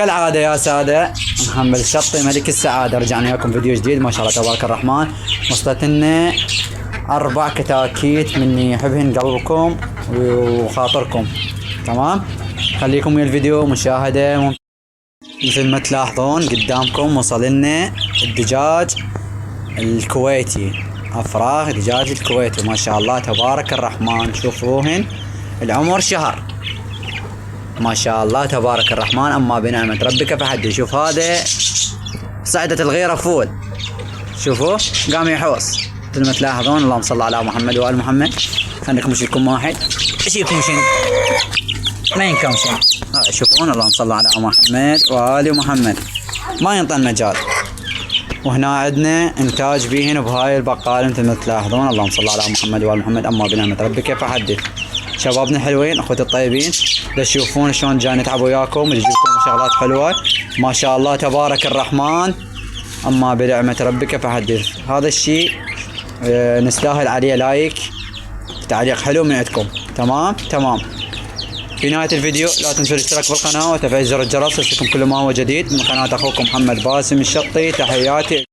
كالعادة يا سادة، محمد الشطي ملك السعادة، رجعنا لكم فيديو جديد ما شاء الله تبارك الرحمن. وصلت لنا 4 كتاكيت مني يحبهن قلبكم وخاطركم. تمام، خليكم ويا الفيديو مشاهدة. مثل ما تلاحظون قدامكم وصل لنا الدجاج الكويتي، افراغ دجاج الكويتي ما شاء الله تبارك الرحمن. شوفوهن العمر شهر ما شاء الله تبارك الرحمن. اما بنعمة ربك فحدث. شوف هذا صعدة الغيرة فول، شوفوا قام يحوص مثل ما تلاحظون. اللهم صل على محمد وآل محمد. خليكم اشيلكم واحد، اشيلكم شنو ما ينكمشن. شوفون اللهم صل على محمد وآل محمد، ما ينطى المجال. وهنا عندنا انتاج بيهن بهاي البقالة مثل ما تلاحظون. اللهم صل على محمد وآل محمد. اما بنعمة ربك فحدث. شبابنا الحلوين اخوتي الطيبين، تشوفون شلون جاي نتعب وياكم، نجيب لكم شغلات حلوة ما شاء الله تبارك الرحمن. اما بنعمة ربك فحدث. هذا الشيء نستاهل عليه لايك، تعليق حلو من عندكم. تمام. في نهاية الفيديو لا تنسوا الاشتراك بالقناة وتفعيل زر الجرس ليصلكم كل ما هو جديد من قناة اخوكم محمد باسم الشطي. تحياتي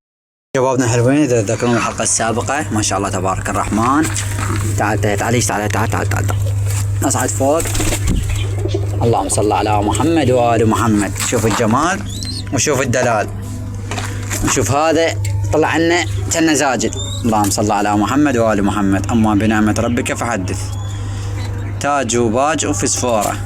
شبابنا الحلوين. اذا تذكرون الحلقة السابقة ما شاء الله تبارك الرحمن. تعال اصعد فوق. اللهم صل على محمد وآل محمد. شوف الجمال وشوف الدلال وشوف هذا طلع لنا كنا زاجل. اللهم صل على محمد وآل محمد. اما بنعمة ربك فحدث. تاج وباج وفسفورة.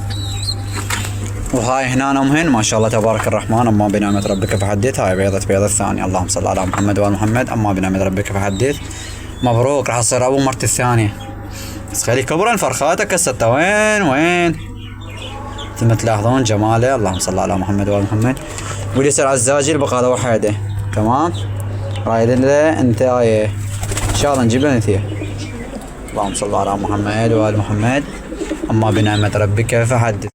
وهاي هنا امهن ما شاء الله تبارك الرحمن. اما بنعمة ربك فحدث. هاي بيضة الثانية. اللهم صل على محمد وآل محمد. اما بنعمة ربك فحدث. مبروك، راح تصير ابو مرت الثانية. بس خلي كبرا فرخاتك هسه وين مثل ما تلاحظون جماله. اللهم صل على محمد وآل محمد. واللي يصير على الزاجل بقى وحده. تمام، رايد له انتايه ان شاء الله نجيب له نتيه. اللهم صل على محمد وآل محمد. اما بنعمة ربك فحدث.